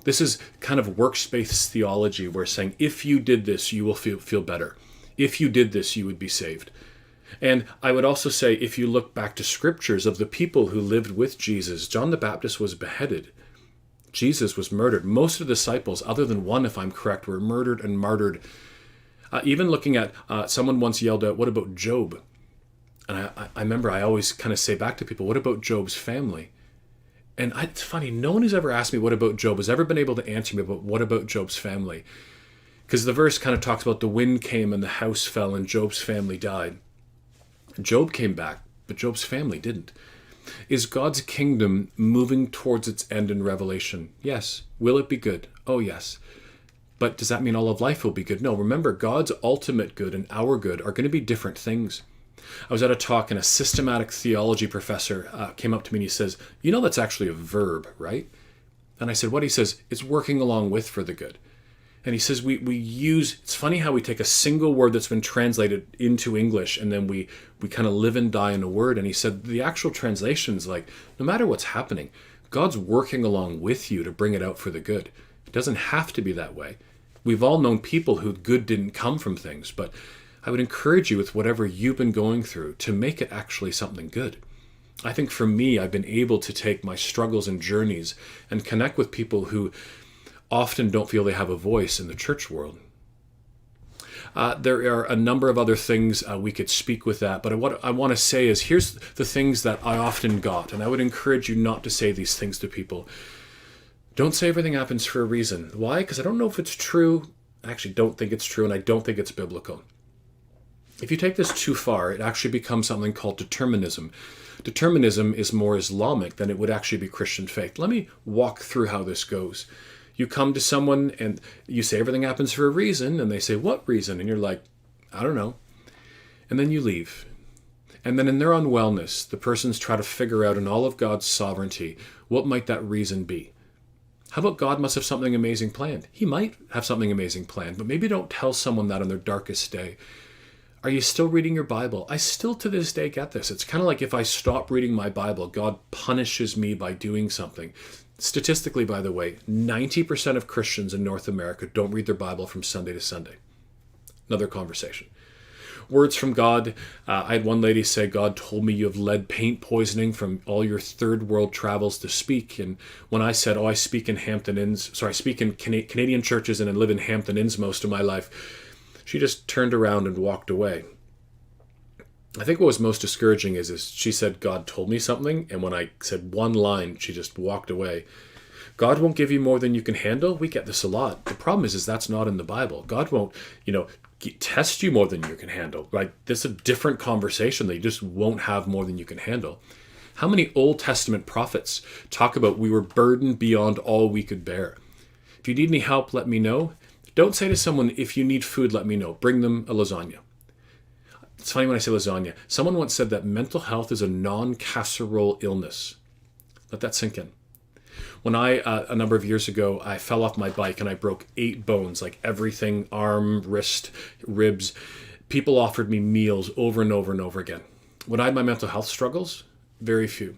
This is kind of works-based theology. We're saying, if you did this, you will feel better. If you did this, you would be saved. And I would also say, if you look back to scriptures of the people who lived with Jesus, John the Baptist was beheaded. Jesus was murdered. Most of the disciples, other than one, if I'm correct, were murdered and martyred. Even looking at, someone once yelled out, what about Job? And I remember I always kind of say back to people, what about Job's family? And it's funny, no one who's ever asked me what about Job has ever been able to answer me about what about Job's family. Because the verse kind of talks about the wind came and the house fell and Job's family died. Job came back, but Job's family didn't. Is God's kingdom moving towards its end in Revelation? Yes. Will it be good? Oh, yes. But does that mean all of life will be good? No. Remember, God's ultimate good and our good are going to be different things. I was at a talk and a systematic theology professor came up to me and he says, you know, that's actually a verb, right? And I said, what? He says, it's working along with for the good. And he says, we use, it's funny how we take a single word that's been translated into English and then we kind of live and die in a word. And he said, the actual translation is like, no matter what's happening, God's working along with you to bring it out for the good. It doesn't have to be that way. We've all known people who good didn't come from things, but I would encourage you with whatever you've been going through to make it actually something good. I think for me, I've been able to take my struggles and journeys and connect with people who often don't feel they have a voice in the church world. There are a number of other things we could speak with that, but what I want to say is here's the things that I often got, and I would encourage you not to say these things to people. Don't say everything happens for a reason. Why? Because I don't know if it's true. I actually don't think it's true, and I don't think it's biblical. If you take this too far, it actually becomes something called determinism. Determinism is more Islamic than it would actually be Christian faith. Let me walk through how this goes. You come to someone and you say everything happens for a reason, and they say, what reason? And you're like, I don't know. And then you leave. And then in their unwellness, the person's trying to figure out in all of God's sovereignty, what might that reason be? How about God must have something amazing planned? He might have something amazing planned, but maybe don't tell someone that on their darkest day. Are you still reading your Bible? I still to this day get this. It's kind of like if I stop reading my Bible, God punishes me by doing something. Statistically, by the way, 90% of Christians in North America don't read their Bible from Sunday to Sunday. Another conversation. Words from God. I had one lady say, God told me you have lead paint poisoning from all your third world travels to speak. And when I said, I speak in Hampton Inns, I speak in Canadian churches and I live in Hampton Inns most of my life, she just turned around and walked away. I think what was most discouraging is she said, God told me something. And when I said one line, she just walked away. God won't give you more than you can handle. We get this a lot. The problem is that's not in the Bible. God won't, test you more than you can handle, right? This is a different conversation. They just won't have more than you can handle. How many Old Testament prophets talk about we were burdened beyond all we could bear? If you need any help, let me know. Don't say to someone, if you need food, let me know. Bring them a lasagna. It's funny when I say lasagna. Someone once said that mental health is a non-casserole illness. Let that sink in. When a number of years ago, I fell off my bike and I broke 8 bones, like everything, arm, wrist, ribs. People offered me meals over and over and over again. When I had my mental health struggles, very few.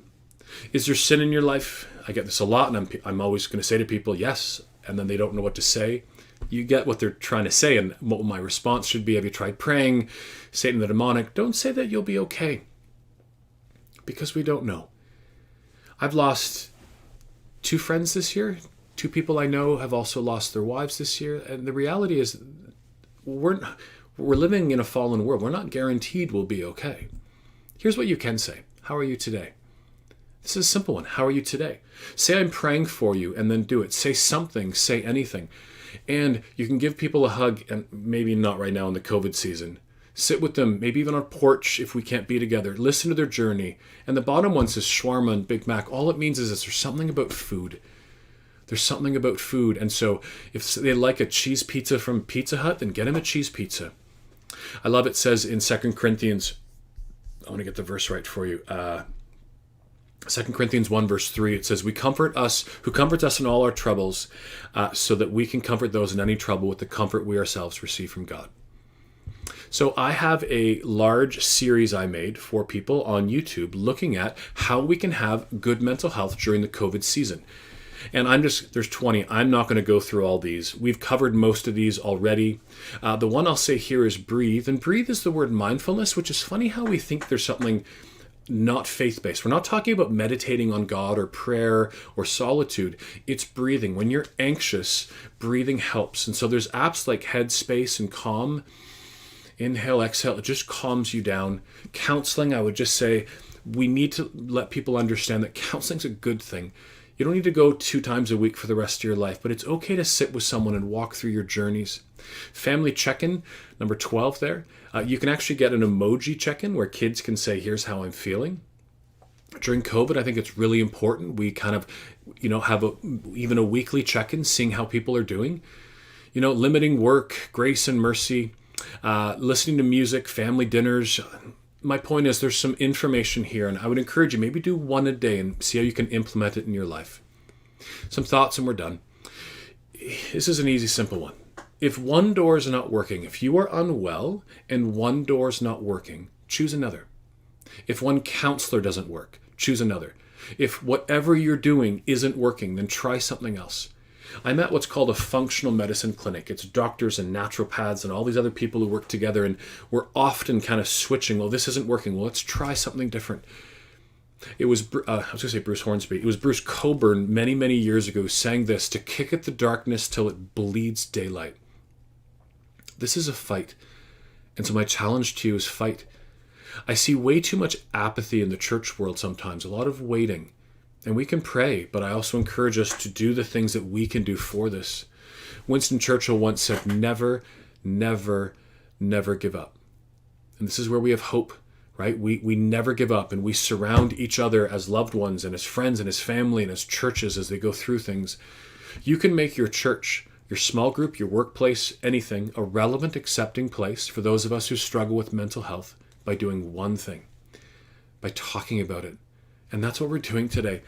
Is there sin in your life? I get this a lot, and I'm always going to say to people, yes, and then they don't know what to say. You get what they're trying to say, and what my response should be. Have you tried praying? Satan the demonic. Don't say that you'll be okay, because we don't know. I've lost 2 friends this year. 2 people I know have also lost their wives this year. And the reality is we're living in a fallen world. We're not guaranteed we'll be okay. Here's what you can say. How are you today? This is a simple one. How are you today? Say I'm praying for you and then do it. Say something. Say anything. And you can give people a hug, and maybe not right now in the COVID season. Sit with them, maybe even on a porch if we can't be together. Listen to their journey. And the bottom one says shawarma and Big Mac. All it means is there's something about food. There's something about food. And so if they like a cheese pizza from Pizza Hut, then get them a cheese pizza. I love it says in 2 Corinthians, I want to get the verse right for you. 2 Corinthians 1 verse 3, it says, "We comfort us, who comforts us in all our troubles, so that we can comfort those in any trouble with the comfort we ourselves receive from God." So I have a large series I made for people on YouTube looking at how we can have good mental health during the COVID season. And there's 20. I'm not going to go through all these. We've covered most of these already. The one I'll say here is breathe. And breathe is the word mindfulness, which is funny how we think there's something not faith-based. We're not talking about meditating on God or prayer or solitude. It's breathing. When you're anxious, breathing helps. And so there's apps like Headspace and Calm. Inhale, exhale. It just calms you down. Counseling, I would just say, we need to let people understand that counseling's a good thing. You don't need to go 2 times a week for the rest of your life, but it's okay to sit with someone and walk through your journeys. Family check-in, number 12 there. You can actually get an emoji check-in where kids can say, here's how I'm feeling. During COVID, I think it's really important. We kind of, have even a weekly check-in, seeing how people are doing. Limiting work, grace and mercy, listening to music, family dinners. My point is there's some information here, and I would encourage you, maybe do 1 a day and see how you can implement it in your life. Some thoughts and we're done. This is an easy, simple one. If one door is not working, if you are unwell and one door is not working, choose another. If one counselor doesn't work, choose another. If whatever you're doing isn't working, then try something else. I'm at what's called a functional medicine clinic. It's doctors and naturopaths and all these other people who work together, and we're often kind of switching. Well, this isn't working. Well, let's try something different. It was, I was going to say Bruce Hornsby. It was Bruce Cockburn many, many years ago who sang this, "To kick at the darkness till it bleeds daylight." This is a fight. And so my challenge to you is fight. I see way too much apathy in the church world sometimes, a lot of waiting. And we can pray, but I also encourage us to do the things that we can do for this. Winston Churchill once said, never, never, never give up. And this is where we have hope, right? We never give up, and we surround each other as loved ones and as friends and as family and as churches as they go through things. You can make your church, your small group, your workplace, anything, a relevant, accepting place for those of us who struggle with mental health by doing one thing, by talking about it. And that's what we're doing today.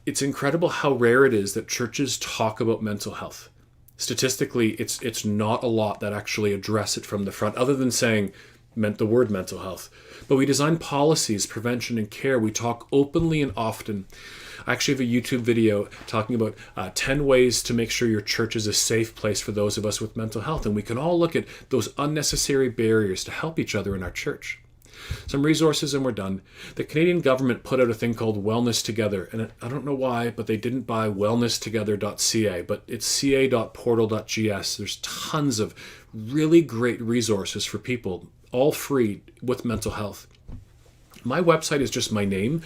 It's incredible how rare it is that churches talk about mental health. Statistically, it's not a lot that actually address it from the front, other than saying the word mental health. But we design policies, prevention, and care. We talk openly and often. I actually have a YouTube video talking about 10 ways to make sure your church is a safe place for those of us with mental health. And we can all look at those unnecessary barriers to help each other in our church. Some resources and we're done. The Canadian government put out a thing called Wellness Together, and I don't know why, but they didn't buy wellnesstogether.ca, but it's ca.portal.gs. There's tons of really great resources for people, all free, with mental health. My website is just my name.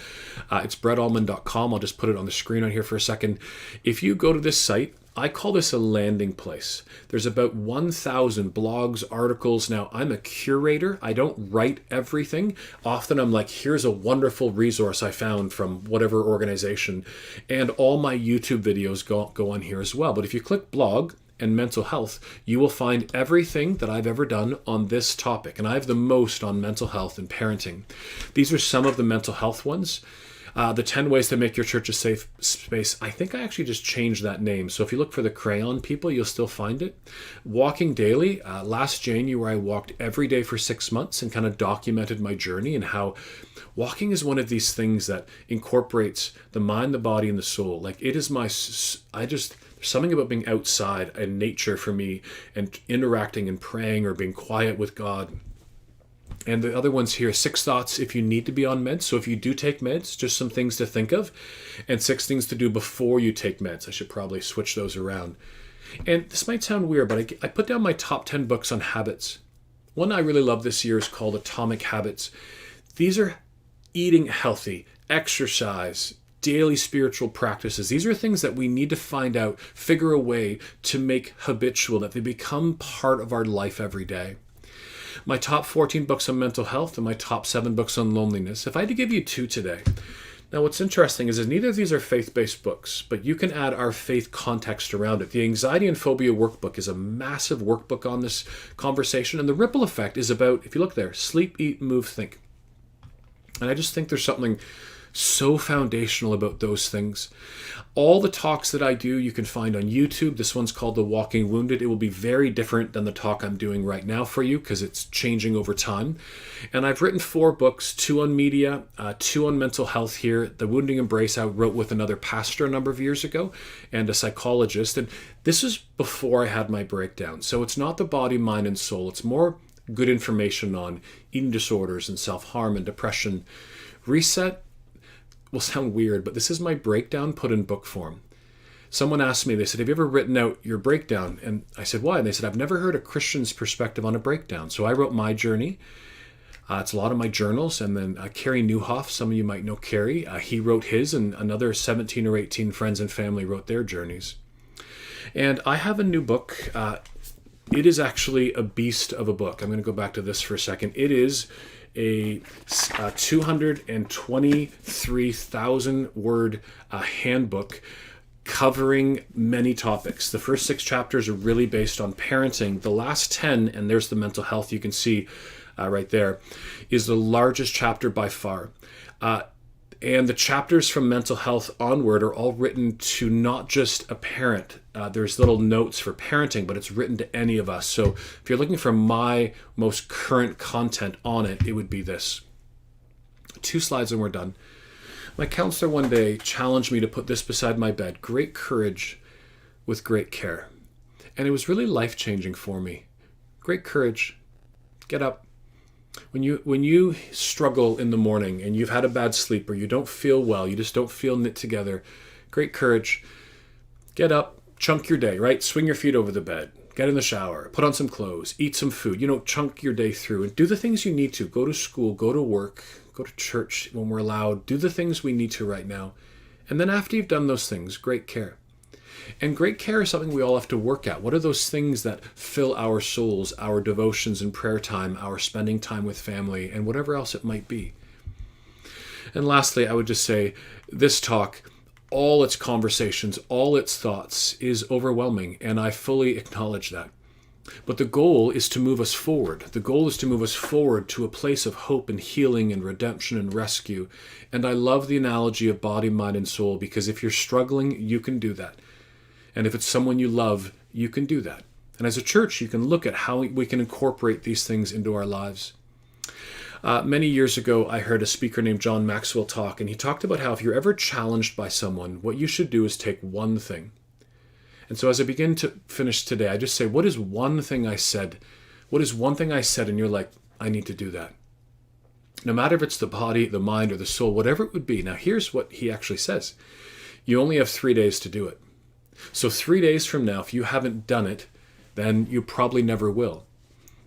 It's brettullman.com. I'll just put it on the screen on here for a second. If you go to this site, I call this a landing place. There's about 1,000 blogs, articles. Now, I'm a curator. I don't write everything. Often I'm like, here's a wonderful resource I found from whatever organization. And all my YouTube videos go on here as well. But if you click blog and mental health, you will find everything that I've ever done on this topic. And I have the most on mental health and parenting. These are some of the mental health ones. The 10 ways to make your church a safe space. I think I actually just changed that name. So if you look for the crayon people, you'll still find it. Walking daily. Last January, I walked every day for 6 months and kind of documented my journey and how walking is one of these things that incorporates the mind, the body, and the soul. Like it is there's something about being outside and nature for me and interacting and praying or being quiet with God. And the other ones here, 6 thoughts if you need to be on meds. So if you do take meds, just some things to think of. And 6 things to do before you take meds. I should probably switch those around. And this might sound weird, but I put down my top 10 books on habits. One I really love this year is called Atomic Habits. These are eating healthy, exercise, daily spiritual practices. These are things that we need to find out, figure a way to make habitual, that they become part of our life every day. My top 14 books on mental health and my top 7 books on loneliness. If I had to give you 2 today. Now what's interesting is neither of these are faith-based books, but you can add our faith context around it. The Anxiety and Phobia Workbook is a massive workbook on this conversation, and the ripple effect is about, if you look there, sleep, eat, move, think. And I just think there's something so foundational about those things. All the talks that I do, you can find on YouTube. This one's called The Walking Wounded. It will be very different than the talk I'm doing right now for you because it's changing over time. And I've written 4 books, 2 on media, 2 on mental health here. The Wounding Embrace I wrote with another pastor a number of years ago and a psychologist. And this is before I had my breakdown. So it's not the body, mind, and soul. It's more good information on eating disorders and self-harm and depression. Reset will sound weird, but this is my breakdown put in book form. Someone asked me, they said, have you ever written out your breakdown? And I said, why? And they said, I've never heard a Christian's perspective on a breakdown. So I wrote my journey. It's a lot of my journals. And then Carrie Newhoff, some of you might know Carrie, he wrote his, and another 17 or 18 friends and family wrote their journeys. And I have a new book. It is actually a beast of a book. I'm going to go back to this for a second. It is a 223,000 word handbook covering many topics. The first 6 chapters are really based on parenting. The last 10, and there's the mental health you can see right there, is the largest chapter by far. And the chapters from mental health onward are all written to not just a parent. There's little notes for parenting, but it's written to any of us. So if you're looking for my most current content on it, it would be this. 2 slides and we're done. My counselor one day challenged me to put this beside my bed: great courage with great care. And it was really life-changing for me. Great courage. Get up. When you struggle in the morning and you've had a bad sleep or you don't feel well, you just don't feel knit together, great courage. Get up, chunk your day, right? Swing your feet over the bed, get in the shower, put on some clothes, eat some food, chunk your day through and do the things you need to. Go to school, go to work, go to church when we're allowed, do the things we need to right now. And then after you've done those things, great care. And great care is something we all have to work at. What are those things that fill our souls, our devotions and prayer time, our spending time with family, and whatever else it might be? And lastly, I would just say this talk, all its conversations, all its thoughts is overwhelming, and I fully acknowledge that. But the goal is to move us forward. The goal is to move us forward to a place of hope and healing and redemption and rescue. And I love the analogy of body, mind, and soul, because if you're struggling, you can do that. And if it's someone you love, you can do that. And as a church, you can look at how we can incorporate these things into our lives. Many years ago, I heard a speaker named John Maxwell talk, and he talked about how if you're ever challenged by someone, what you should do is take one thing. And so as I begin to finish today, I just say, what is one thing I said? What is one thing I said and you're like, I need to do that? No matter if it's the body, the mind, or the soul, whatever it would be. Now, here's what he actually says. You only have 3 days to do it. So 3 days from now, if you haven't done it, then you probably never will.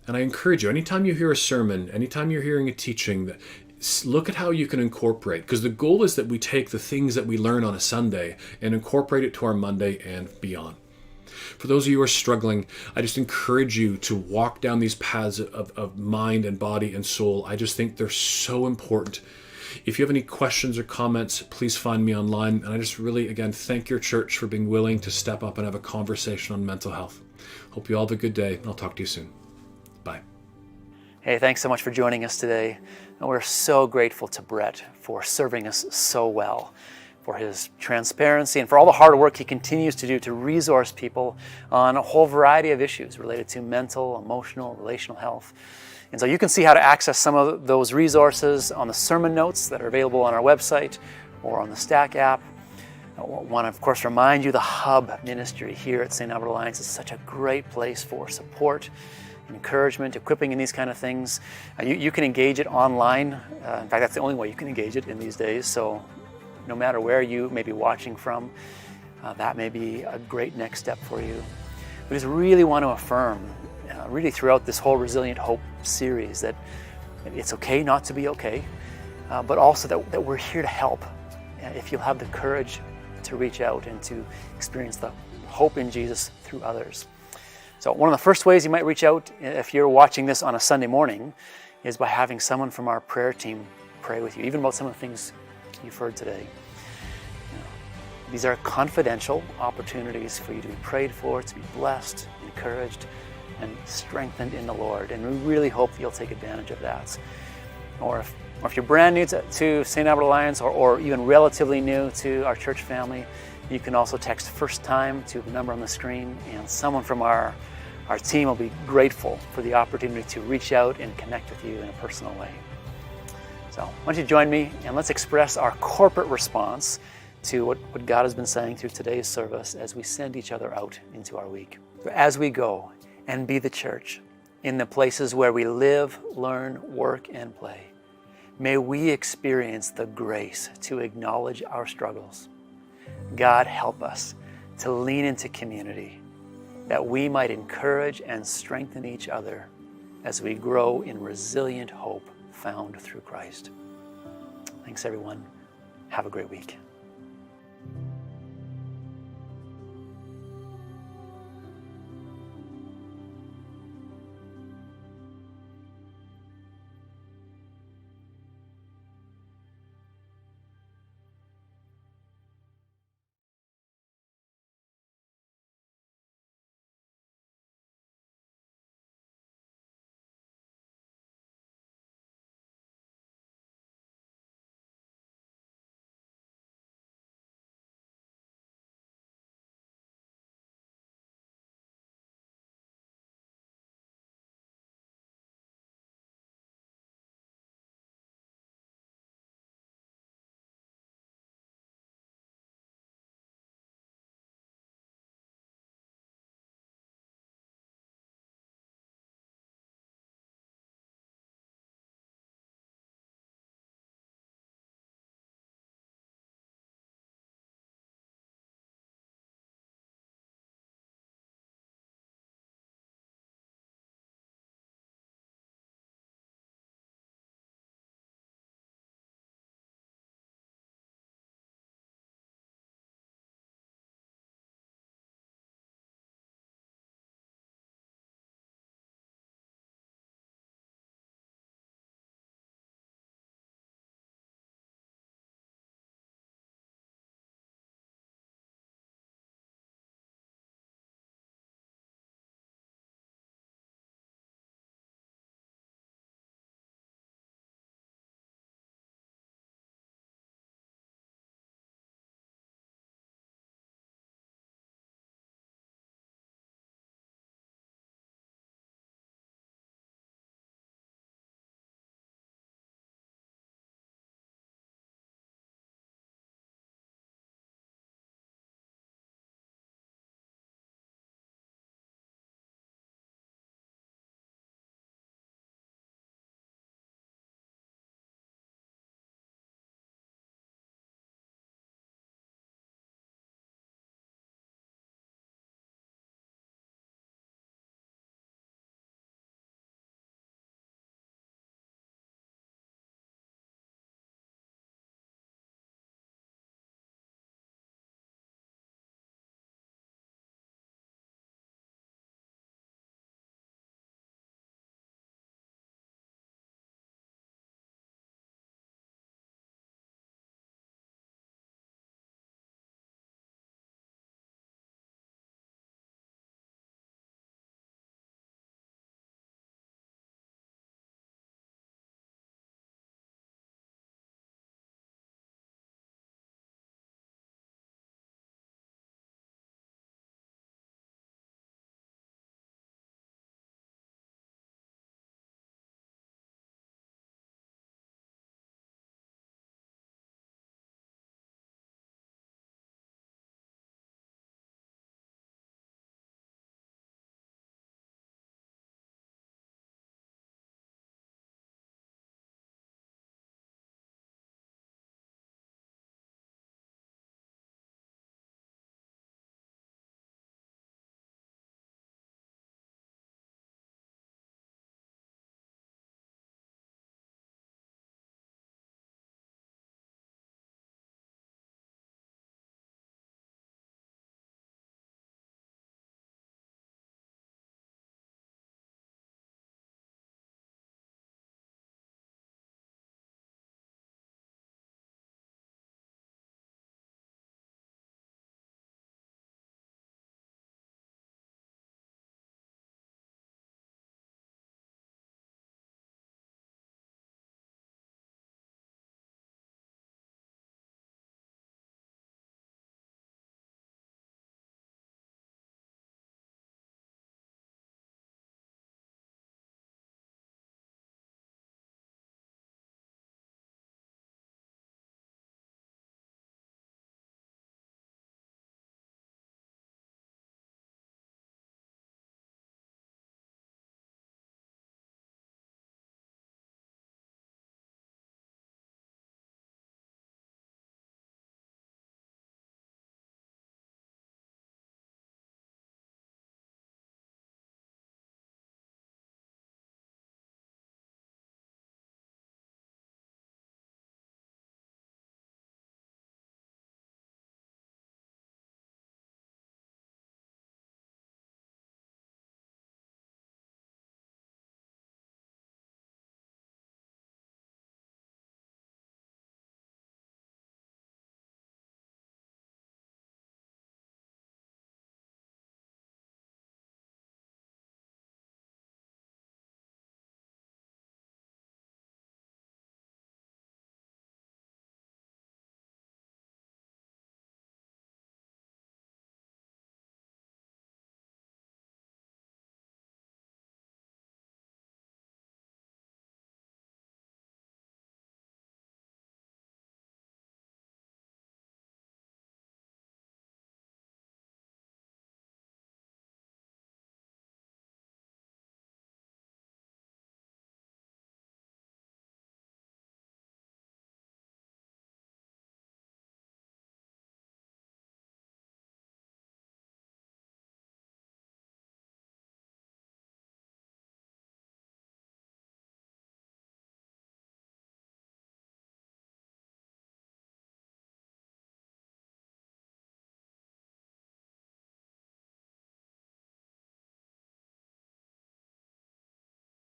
And I encourage you, anytime you hear a sermon, anytime you're hearing a teaching, look at how you can incorporate. Because the goal is that we take the things that we learn on a Sunday and incorporate it to our Monday and beyond. For those of you who are struggling, I just encourage you to walk down these paths of mind and body and soul. I just think they're so important. If you have any questions or comments, please find me online. And I just really, again, thank your church for being willing to step up and have a conversation on mental health. Hope you all have a good day, and I'll talk to you soon. Bye. Hey, thanks so much for joining us today. And we're so grateful to Brett for serving us so well, for his transparency, and for all the hard work he continues to do to resource people on a whole variety of issues related to mental, emotional, relational health. And so you can see how to access some of those resources on the sermon notes that are available on our website or on the Stack app. I want to, of course, remind you the Hub ministry here at St. Albert Alliance is such a great place for support, encouragement, equipping in these kind of things. You can engage it online. In fact, that's the only way you can engage it in these days. So no matter where you may be watching from, that may be a great next step for you. We just really want to affirm, really throughout this whole Resilient Hope series, that it's okay not to be okay, but also that we're here to help. if you'll have the courage to reach out and to experience the hope in Jesus through others. So one of the first ways you might reach out if you're watching this on a Sunday morning is by having someone from our prayer team pray with you, even about some of the things you've heard today. These are confidential opportunities for you to be prayed for, to be blessed, encouraged, and strengthened in the Lord. And we really hope that you'll take advantage of that. Or if you're brand new to St. Albert Alliance, or even relatively new to our church family, you can also text first time to the number on the screen, and someone from our team will be grateful for the opportunity to reach out and connect with you in a personal way. So why don't you join me, and let's express our corporate response to what God has been saying through today's service as we send each other out into our week. As we go and be the church in the places where we live, learn, work, and play, may we experience the grace to acknowledge our struggles. God, help us to lean into community, that we might encourage and strengthen each other as we grow in resilient hope found through Christ. Thanks, everyone. Have a great week.